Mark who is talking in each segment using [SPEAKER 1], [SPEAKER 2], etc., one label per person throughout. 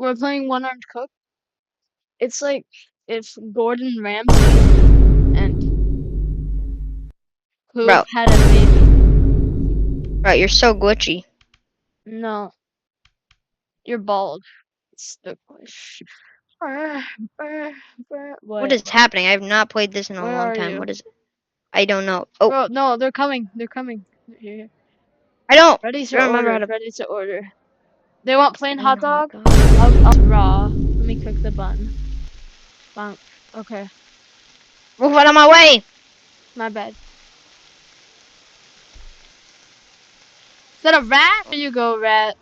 [SPEAKER 1] we're playing One-Armed Cook. It's like if Gordon Ramsay and Coop
[SPEAKER 2] Bro.
[SPEAKER 1] had a baby.
[SPEAKER 2] Bro, you're so glitchy.
[SPEAKER 1] No, you're bald. It's the question.
[SPEAKER 2] What is happening? I have not played this in a
[SPEAKER 1] Where
[SPEAKER 2] long
[SPEAKER 1] are
[SPEAKER 2] time.
[SPEAKER 1] you?
[SPEAKER 2] What is it? I don't know. Oh,
[SPEAKER 1] Bro, no, they're coming. They're coming. Here.
[SPEAKER 2] I don't
[SPEAKER 1] Ready to
[SPEAKER 2] remember
[SPEAKER 1] order.
[SPEAKER 2] how to
[SPEAKER 1] Ready to order. They want plain
[SPEAKER 2] plain
[SPEAKER 1] hot dog?
[SPEAKER 2] dog.
[SPEAKER 1] I'll raw. Let me cook the bun. Bonk. Okay,
[SPEAKER 2] Move out of my way!
[SPEAKER 1] my bad. Is that a rat? There you go, rat.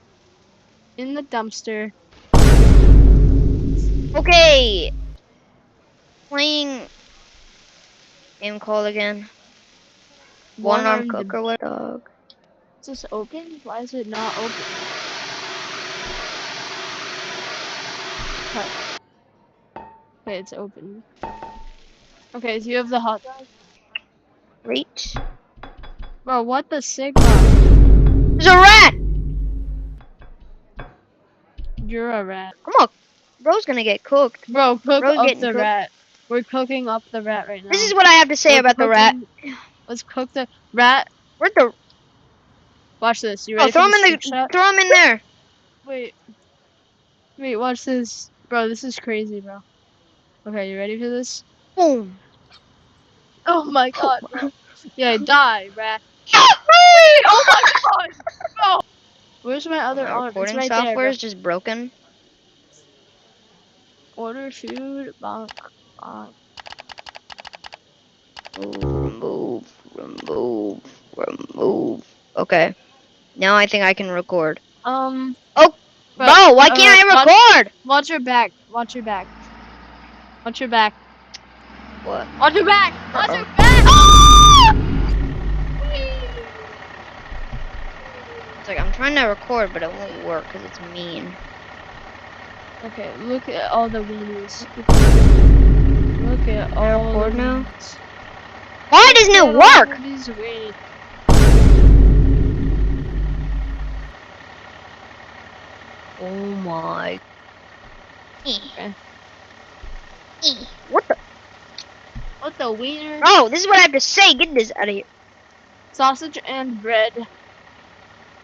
[SPEAKER 1] In the dumpster.
[SPEAKER 2] Okay. Playing game called again. One-armed
[SPEAKER 1] One-armed.
[SPEAKER 2] cook or what? Dog.
[SPEAKER 1] Is this open? Why is it not open? Cut. Okay, it's open. Okay, do you have the hot dog?
[SPEAKER 2] Wait.
[SPEAKER 1] Bro, what the sigma?
[SPEAKER 2] There's a rat!
[SPEAKER 1] You're a rat.
[SPEAKER 2] Come on. Bro's gonna get cooked.
[SPEAKER 1] Bro, cook
[SPEAKER 2] Bro's
[SPEAKER 1] up
[SPEAKER 2] getting
[SPEAKER 1] the
[SPEAKER 2] cooked.
[SPEAKER 1] rat. We're cooking up the rat right now.
[SPEAKER 2] This is what I have to say about the rat.
[SPEAKER 1] Let's cook the rat.
[SPEAKER 2] Where'd the...
[SPEAKER 1] Watch this. You
[SPEAKER 2] Oh,
[SPEAKER 1] ready
[SPEAKER 2] throw
[SPEAKER 1] for
[SPEAKER 2] him
[SPEAKER 1] this
[SPEAKER 2] in
[SPEAKER 1] trick shot?
[SPEAKER 2] Throw him in there.
[SPEAKER 1] Wait, watch this. Bro, this is crazy, bro. Okay, you ready for this?
[SPEAKER 2] Boom.
[SPEAKER 1] Oh my god, bro. Yeah, die, rat.
[SPEAKER 2] Wait!
[SPEAKER 1] Oh my god! Bro! Where's my other
[SPEAKER 2] My
[SPEAKER 1] arm? It's
[SPEAKER 2] recording
[SPEAKER 1] right there,
[SPEAKER 2] software
[SPEAKER 1] bro.
[SPEAKER 2] is just broken.
[SPEAKER 1] Order food. Bonk. Bonk.
[SPEAKER 2] Remove. Okay. Now I think I can record.
[SPEAKER 1] Oh,
[SPEAKER 2] Bro, why can't I record?
[SPEAKER 1] Watch your back. Watch your back. Watch your back.
[SPEAKER 2] What?
[SPEAKER 1] Watch your back. Watch your back.
[SPEAKER 2] It's like I'm trying to record, but it won't work because it's mean.
[SPEAKER 1] Okay, look at all the weenies. Look at all
[SPEAKER 2] Record
[SPEAKER 1] the
[SPEAKER 2] now?
[SPEAKER 1] weenies.
[SPEAKER 2] Why doesn't it work?
[SPEAKER 1] All these weenies.
[SPEAKER 2] Oh my.
[SPEAKER 1] Okay.
[SPEAKER 2] What the?
[SPEAKER 1] What the wiener?
[SPEAKER 2] Oh, this is what I have to say. Get this out of here.
[SPEAKER 1] Sausage and bread.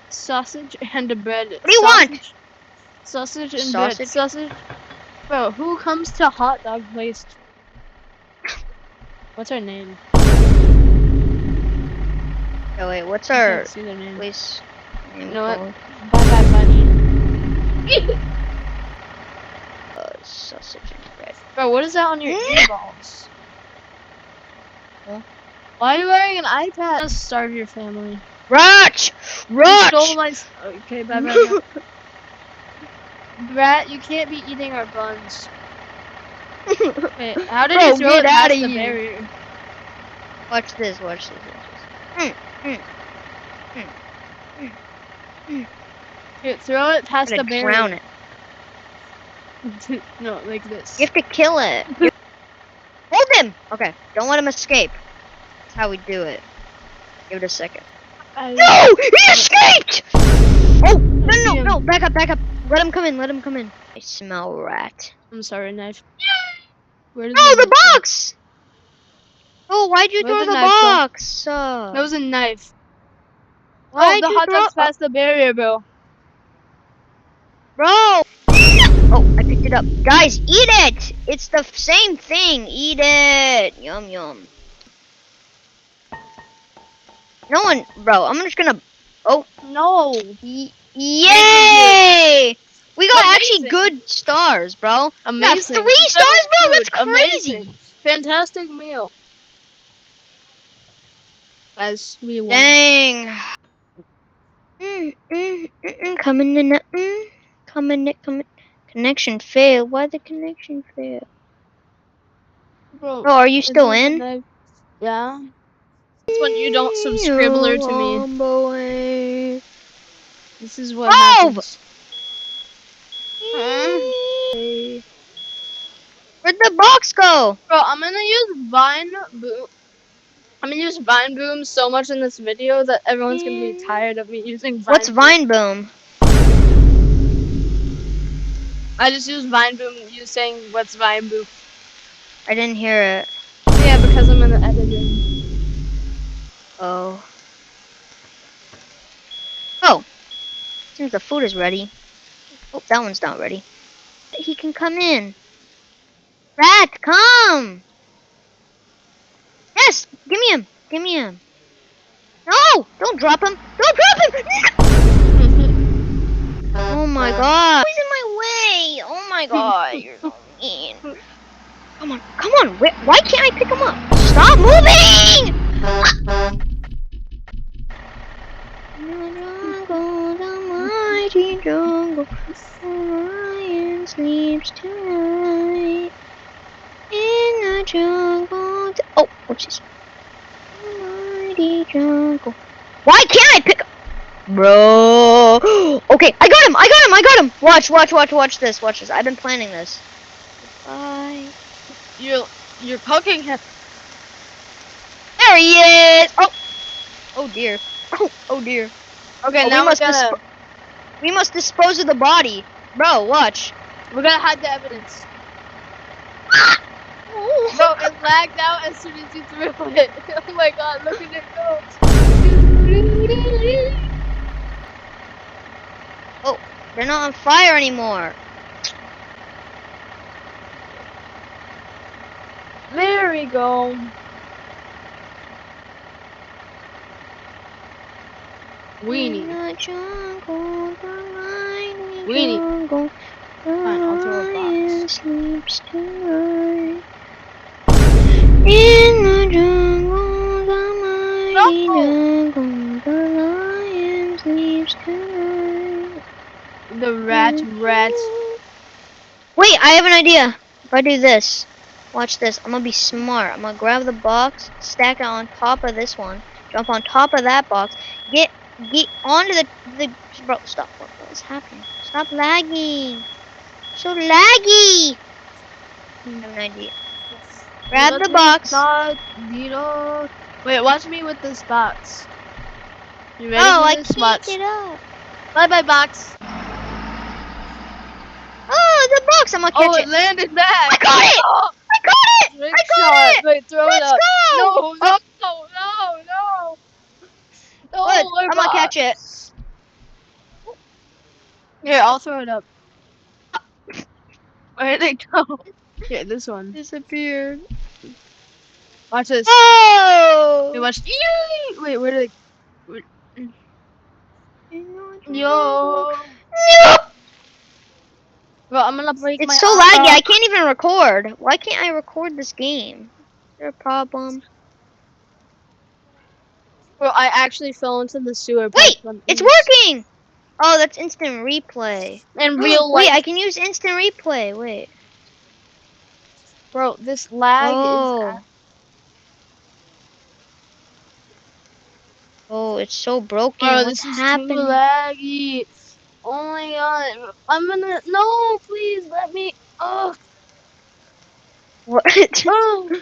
[SPEAKER 1] Sausage and bread.
[SPEAKER 2] What do you want?
[SPEAKER 1] Sausage and
[SPEAKER 2] Sausage?
[SPEAKER 1] bread. Sausage. Bro, who comes to hot dog place? What's her name?
[SPEAKER 2] Oh wait, what's
[SPEAKER 1] I
[SPEAKER 2] our
[SPEAKER 1] can't see their name.
[SPEAKER 2] place name
[SPEAKER 1] You know what?
[SPEAKER 2] called?
[SPEAKER 1] Bye bye bunny.
[SPEAKER 2] Sausage and bread.
[SPEAKER 1] Bro, what is that on your earballs?
[SPEAKER 2] Huh?
[SPEAKER 1] Why are you wearing an iPad? Just starve your family.
[SPEAKER 2] Ratch!
[SPEAKER 1] You stole my. Okay, bye bye. Rat, you can't be eating our buns. Wait, how did you throw it past the barrier?
[SPEAKER 2] Watch this.
[SPEAKER 1] Here, throw it past the barrier.
[SPEAKER 2] Drown it.
[SPEAKER 1] No, like this.
[SPEAKER 2] You have to kill it. Hold him! Okay, don't let him escape. That's how we do it. Give it a second. No! He escaped! Oh! No, back up. Let him come in. I smell rat.
[SPEAKER 1] I'm sorry, knife. Where did
[SPEAKER 2] No, the box! Oh, why'd you throw the box?
[SPEAKER 1] That was a knife.
[SPEAKER 2] Why'd
[SPEAKER 1] the
[SPEAKER 2] you
[SPEAKER 1] hot dog's past the barrier, bro.
[SPEAKER 2] Bro! Oh, I picked it up. Guys, eat it! It's the same thing. Eat it. Yum, yum. No one, bro, I'm just gonna, oh.
[SPEAKER 1] No.
[SPEAKER 2] Yay! We got actually good stars, bro.
[SPEAKER 1] Amazing.
[SPEAKER 2] Yeah, 3 stars, bro, that's crazy.
[SPEAKER 1] Amazing. Fantastic meal. As we won.
[SPEAKER 2] Dang. Coming in, connection failed. Why the connection fail?
[SPEAKER 1] Bro,
[SPEAKER 2] Oh, are you still in?
[SPEAKER 1] Yeah. That's when you don't subscribbler to me.
[SPEAKER 2] Boy.
[SPEAKER 1] This is what happens.
[SPEAKER 2] Where'd the box go?
[SPEAKER 1] Bro, I'm gonna use Vine Boom. I'm gonna use Vine Boom so much in this video that everyone's gonna be tired of me using Vine.
[SPEAKER 2] What's Vine Boom?
[SPEAKER 1] I just used Vine Boom. You saying what's Vine Boom?
[SPEAKER 2] I didn't hear it.
[SPEAKER 1] Yeah, because I'm in the editing.
[SPEAKER 2] Oh. Oh. Seems the food is ready. Oh, that one's not ready. He can come in. Rat, come! Yes! Give me him! Give me him! No! Don't drop him! Don't drop him! Oh my god! He's in my way! Oh my god! You're so mean. Come on, come on! Why can't I pick him up? Stop moving! Jungle, the mighty jungle, the lion sleeps tonight. In the jungle. Oh, whoopsies. The mighty jungle. Why can't I pick up? Bro. Okay, I got him. I got him. I got him. Watch, watch, watch, watch this. Watch this. I've been planning this. Goodbye.
[SPEAKER 1] You're poking him.
[SPEAKER 2] There he is. Oh. Oh dear. Oh dear.
[SPEAKER 1] Okay,
[SPEAKER 2] Oh,
[SPEAKER 1] now
[SPEAKER 2] we must dispose of the body. Bro, watch.
[SPEAKER 1] we're gonna hide the evidence.
[SPEAKER 2] Oh.
[SPEAKER 1] Bro, it lagged out as soon as you threw it. Oh my god, look at it go.
[SPEAKER 2] Oh, they're not on fire anymore.
[SPEAKER 1] There we go. Weenie. Weenie. Fine, I'll throw a box.
[SPEAKER 2] Sleeps tonight. In the jungle, the mighty jungle, the lion sleeps tonight.
[SPEAKER 1] The rat.
[SPEAKER 2] Wait, I have an idea. If I do this, watch this. I'm gonna be smart. I'm gonna grab the box, stack it on top of this one, jump on top of that box, get onto the bro. Stop! What is happening? Stop lagging. So laggy. I have an idea. Grab the box.
[SPEAKER 1] Wait, watch me with this box. You ready
[SPEAKER 2] Oh,
[SPEAKER 1] for
[SPEAKER 2] I
[SPEAKER 1] this
[SPEAKER 2] can't
[SPEAKER 1] box?
[SPEAKER 2] get up.
[SPEAKER 1] Bye bye box.
[SPEAKER 2] Oh, the box. I'm gonna
[SPEAKER 1] Oh,
[SPEAKER 2] catch
[SPEAKER 1] it
[SPEAKER 2] it.
[SPEAKER 1] landed back.
[SPEAKER 2] I got it.
[SPEAKER 1] Oh,
[SPEAKER 2] I got it.
[SPEAKER 1] trick
[SPEAKER 2] I
[SPEAKER 1] shot.
[SPEAKER 2] got it.
[SPEAKER 1] Wait, throw it
[SPEAKER 2] Let's
[SPEAKER 1] up.
[SPEAKER 2] go.
[SPEAKER 1] No,
[SPEAKER 2] Oh,
[SPEAKER 1] no, no, no.
[SPEAKER 2] good.
[SPEAKER 1] Oh, my
[SPEAKER 2] I'm gonna catch it.
[SPEAKER 1] box. Here, I'll throw it up. Where'd it go? Here, this one.
[SPEAKER 2] Disappeared.
[SPEAKER 1] Watch this. Wait,
[SPEAKER 2] Oh.
[SPEAKER 1] watch. Wait, where did it? Where... Yo.
[SPEAKER 2] Nope.
[SPEAKER 1] Bro, I'm gonna break
[SPEAKER 2] It's
[SPEAKER 1] my
[SPEAKER 2] so laggy.
[SPEAKER 1] arm.
[SPEAKER 2] I can't even record. Why can't I record this game? Is there a problem?
[SPEAKER 1] Bro, I actually fell into the sewer.
[SPEAKER 2] Wait,
[SPEAKER 1] Press one.
[SPEAKER 2] it's working. Oh, that's instant replay.
[SPEAKER 1] In real
[SPEAKER 2] Wait,
[SPEAKER 1] life.
[SPEAKER 2] I can use instant replay. Wait.
[SPEAKER 1] Bro, this lag is.
[SPEAKER 2] Oh. Oh, it's so broken.
[SPEAKER 1] Bro,
[SPEAKER 2] What's
[SPEAKER 1] this is too
[SPEAKER 2] happening?
[SPEAKER 1] laggy. Oh my god. I'm gonna. No, please let me. Oh.
[SPEAKER 2] What?
[SPEAKER 1] Oh.